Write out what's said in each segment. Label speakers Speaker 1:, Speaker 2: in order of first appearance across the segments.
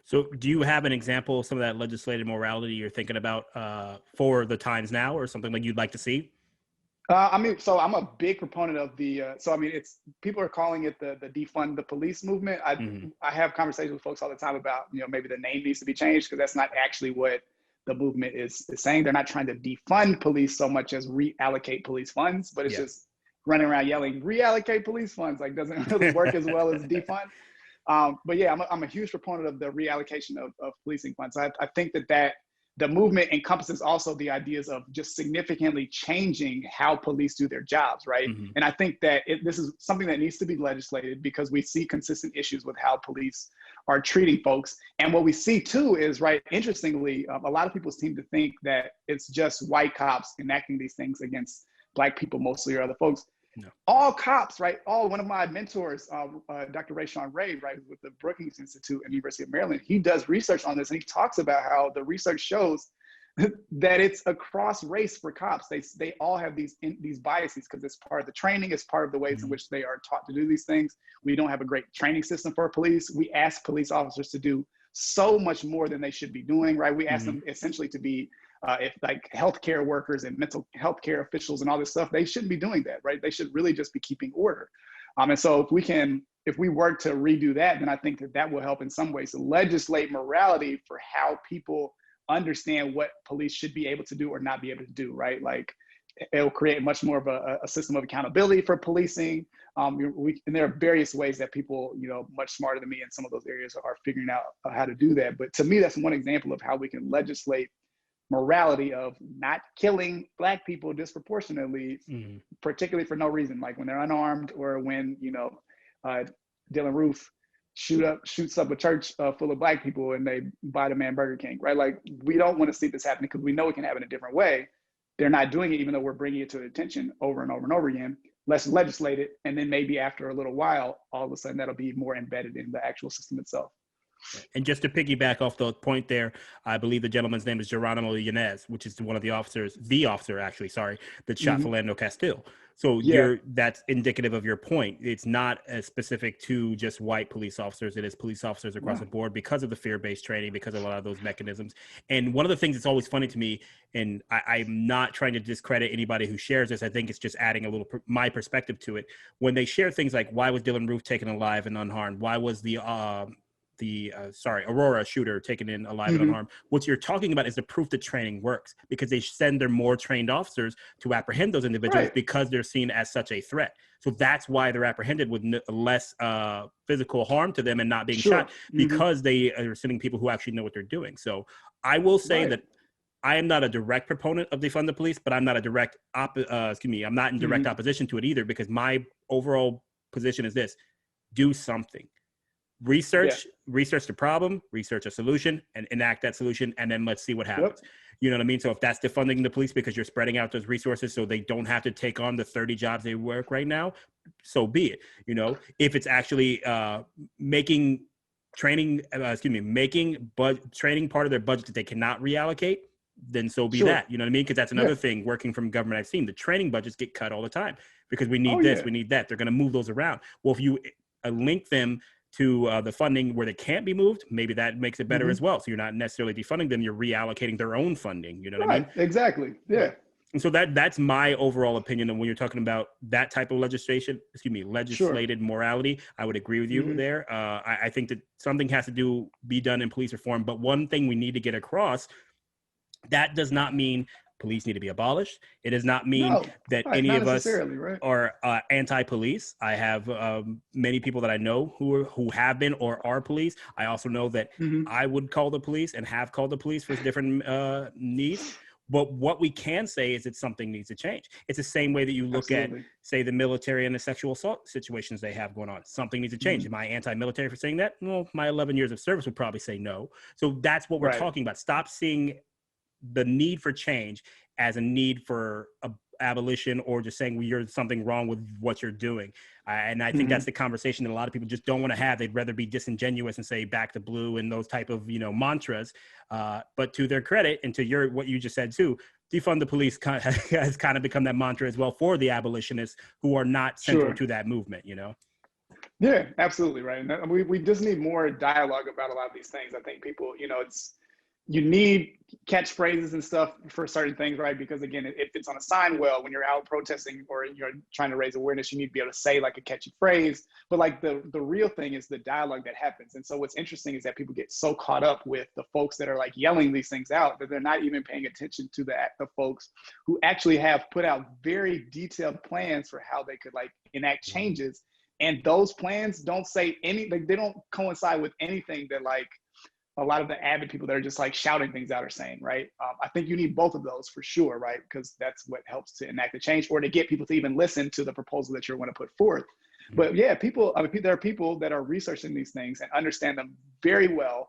Speaker 1: So do you have an example of some of that legislative morality you're thinking about for the times now, or something like you'd like to see?
Speaker 2: So I'm a big proponent of it's people are calling it the defund the police movement.
Speaker 1: Hmm.
Speaker 2: I have conversations with folks all the time about, maybe the name needs to be changed because that's not actually what the movement is saying. They're not trying to defund police so much as reallocate police funds, but it's
Speaker 1: Yeah.
Speaker 2: just running around yelling reallocate police funds, like doesn't really work as well as defund. But yeah, I'm a huge proponent of the reallocation of policing funds. I think that the movement encompasses also the ideas of just significantly changing how police do their jobs, right?
Speaker 1: Hmm.
Speaker 2: And I think that this is something that needs to be legislated because we see consistent issues with how police are treating folks. And what we see too is, right, interestingly, a lot of people seem to think that it's just white cops enacting these things against Black people mostly or other folks.
Speaker 1: No.
Speaker 2: All cops, right? One of my mentors, Dr. Rayshawn Ray, right, with the Brookings Institute at the University of Maryland, he does research on this, and he talks about how the research shows that it's across race for cops. They all have these biases because it's part of the training, it's part of the ways in which they are taught to do these things. We don't have a great training system for police. We ask police officers to do so much more than they should be doing, right? We ask them essentially to be if like healthcare workers and mental health care officials and all this stuff, they shouldn't be doing that, right? They should really just be keeping order. And so if we work to redo that, then I think that will help in some ways to legislate morality for how people understand what police should be able to do or not be able to do, right? Like it'll create much more of a system of accountability for policing. And there are various ways that people, much smarter than me in some of those areas are figuring out how to do that. But to me, that's one example of how we can legislate morality of not killing Black people disproportionately, particularly for no reason, like when they're unarmed or when, Dylan Roof shoots up a church full of Black people and they buy the man Burger King, right? Like we don't want to see this happen because we know it can happen a different way. They're not doing it, even though we're bringing it to attention over and over and over again. Let's legislate it. And then maybe after a little while, all of a sudden that'll be more embedded in the actual system itself.
Speaker 1: And just to piggyback off the point there, I believe the gentleman's name is Geronimo Yanez, which is one of the officer actually, sorry, that shot Philando Castile. So that's indicative of your point. It's not as specific to just white police officers. It is police officers across the board because of the fear-based training, because of a lot of those mechanisms. And one of the things that's always funny to me, and I'm not trying to discredit anybody who shares this, I think it's just adding a little my perspective to it. When they share things like, why was Dylan Roof taken alive and unharmed? Why was the Aurora shooter taken in alive and unharmed? What you're talking about is the proof that training works, because they send their more trained officers to apprehend those individuals because they're seen as such a threat. So that's why they're apprehended with less physical harm to them and not being shot, because they are sending people who actually know what they're doing. So I will say that I am not a direct proponent of defund the police, but I'm not a direct I'm not in direct opposition to it either, because my overall position is this: do something. Research the problem, research a solution, and enact that solution, and then let's see what happens. You know what I mean? So if that's defunding the police because you're spreading out those resources so they don't have to take on the 30 jobs they work right now, so be it. If it's actually making training part of their budget that they cannot reallocate, then so be that. You know what I mean? Because that's another thing working from government I've seen. The training budgets get cut all the time because we need we need that. They're going to move those around. Well, if you link them to the funding where they can't be moved, maybe that makes it better as well. So you're not necessarily defunding them, you're reallocating their own funding. You know what I mean?
Speaker 2: Exactly. Yeah.
Speaker 1: And so that's my overall opinion. And when you're talking about that type of legislated morality, I would agree with you there. I think that something has to be done in police reform. But one thing we need to get across, that does not mean police need to be abolished. It does not mean that any of us are anti-police. I have many people that I know who have been or are police. I also know that I would call the police and have called the police for different needs. But what we can say is that something needs to change. It's the same way that you look at, say, the military and the sexual assault situations they have going on. Something needs to change. Am I anti-military for saying that? Well, my 11 years of service would probably say no. So that's what we're talking about. Stop seeing the need for change as a need for abolition or just saying you're something wrong with what you're doing. And I think that's the conversation that a lot of people just don't want to have. They'd rather be disingenuous and say back to blue and those type of, mantras. But to their credit and to what you just said too, defund the police has kind of become that mantra as well for the abolitionists who are not central to that movement,
Speaker 2: Yeah, absolutely, right. And we just need more dialogue about a lot of these things. I think people, it's you need catchphrases and stuff for certain things, right? Because again, if it's on a sign well, when you're out protesting or you're trying to raise awareness, you need to be able to say like a catchy phrase. But like the real thing is the dialogue that happens. And so what's interesting is that people get so caught up with the folks that are like yelling these things out that they're not even paying attention to the folks who actually have put out very detailed plans for how they could like enact changes. And those plans don't say any, like they don't coincide with anything that like a lot of the avid people that are just like shouting things out are saying, right? I think you need both of those for sure, right? Because that's what helps to enact the change or to get people to even listen to the proposal that you're going to put forth. But yeah, there are people that are researching these things and understand them very well,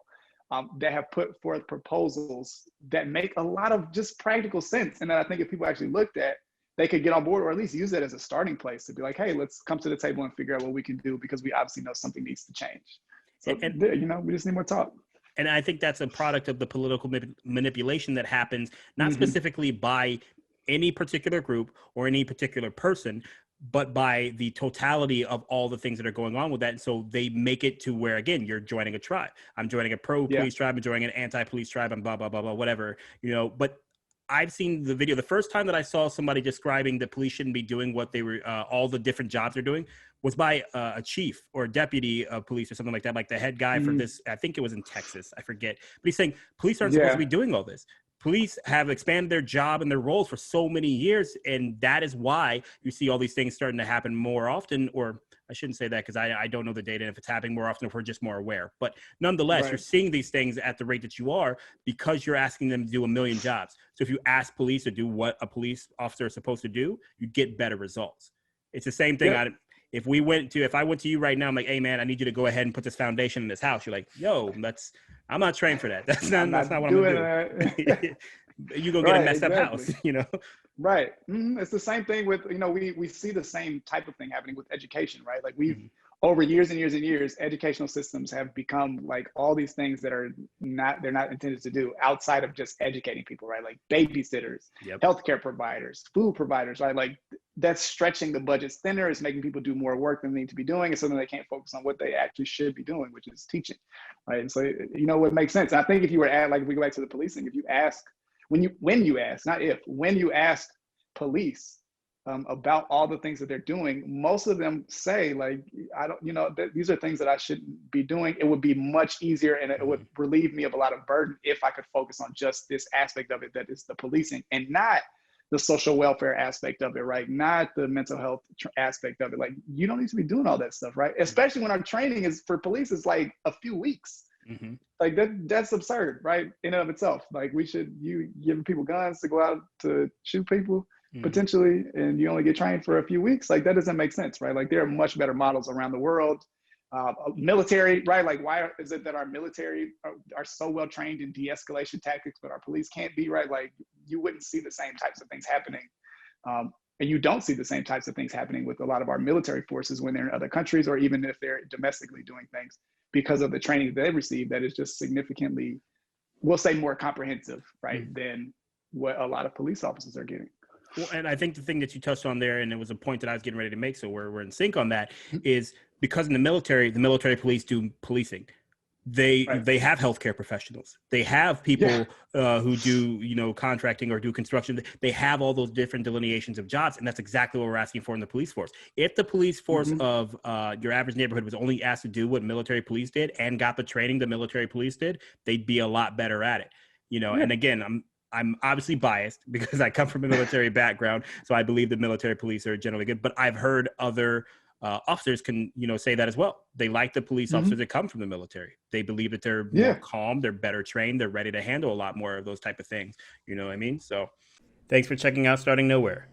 Speaker 2: that have put forth proposals that make a lot of just practical sense. And that I think if people actually looked at, they could get on board or at least use it as a starting place to be like, hey, let's come to the table and figure out what we can do because we obviously know something needs to change. So, we just need more talk.
Speaker 1: And I think that's a product of the political manipulation that happens, not specifically by any particular group or any particular person, but by the totality of all the things that are going on with that. And so they make it to where, again, you're joining a tribe. I'm joining a pro-police tribe. I'm joining an anti-police tribe and blah, blah, blah, blah, whatever, but I've seen the video. The first time that I saw somebody describing that police shouldn't be doing what they were, all the different jobs they're doing, was by a chief or a deputy of police or something like that, like the head guy for this. I think it was in Texas. I forget. But he's saying police aren't supposed to be doing all this. Police have expanded their job and their roles for so many years, and that is why you see all these things starting to happen more often. Or I shouldn't say that because I don't know the data if it's happening more often, if we're just more aware. But nonetheless, you're seeing these things at the rate that you are because you're asking them to do a million jobs. So if you ask police to do what a police officer is supposed to do, you get better results. It's the same thing. If I went to you right now, I'm like, hey man, I need you to go ahead and put this foundation in this house. You're like, yo, I'm not trained for that. That's not what I'm gonna do. You go get a messed up house,
Speaker 2: Right. It's the same thing with, we see the same type of thing happening with education, right? Like over years and years and years, educational systems have become like all these things that they're not intended to do outside of just educating people, right? Like babysitters, healthcare providers, food providers, right? Like that's stretching the budgets thinner. It's making people do more work than they need to be doing. And so then they can't focus on what they actually should be doing, which is teaching, right? And so, what makes sense. And I think if you were at, like, we go back to the policing, if you ask, when you ask police about all the things that they're doing, most of them say like, I don't, these are things that I shouldn't be doing. It would be much easier and it would relieve me of a lot of burden if I could focus on just this aspect of it, that is the policing, and not the social welfare aspect of it, right? Not the mental health aspect of it. Like, you don't need to be doing all that stuff, right? Especially when our training is for police is like a few weeks. Like that's absurd, right? In and of itself. Like, you giving people guns to go out to shoot people potentially, and you only get trained for a few weeks. Like, that doesn't make sense, right? Like, there are much better models around the world. Military, right? Like, why is it that our military are so well trained in de-escalation tactics, but our police can't be, right? Like, you wouldn't see the same types of things happening. And you don't see the same types of things happening with a lot of our military forces when they're in other countries, or even if they're domestically doing things, because of the training they've received that is just significantly, we'll say, more comprehensive, right, than what a lot of police officers are getting.
Speaker 1: Well, and I think the thing that you touched on there, and it was a point that I was getting ready to make, so we're in sync on that, is because in the military police do policing. They have healthcare professionals. They have people who do contracting or do construction. They have all those different delineations of jobs, and that's exactly what we're asking for in the police force. If the police force of your average neighborhood was only asked to do what military police did and got the training the military police did, they'd be a lot better at it. And again, I'm obviously biased because I come from a military background, so I believe the military police are generally good. But I've heard other officers can say that as well. They like the police officers that come from the military. They believe that they're more calm, they're better trained, they're ready to handle a lot more of those type of things. You know what I mean? So thanks for checking out Starting Nowhere.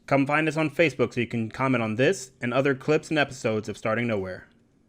Speaker 1: Come find us on Facebook so you can comment on this and other clips and episodes of Starting Nowhere.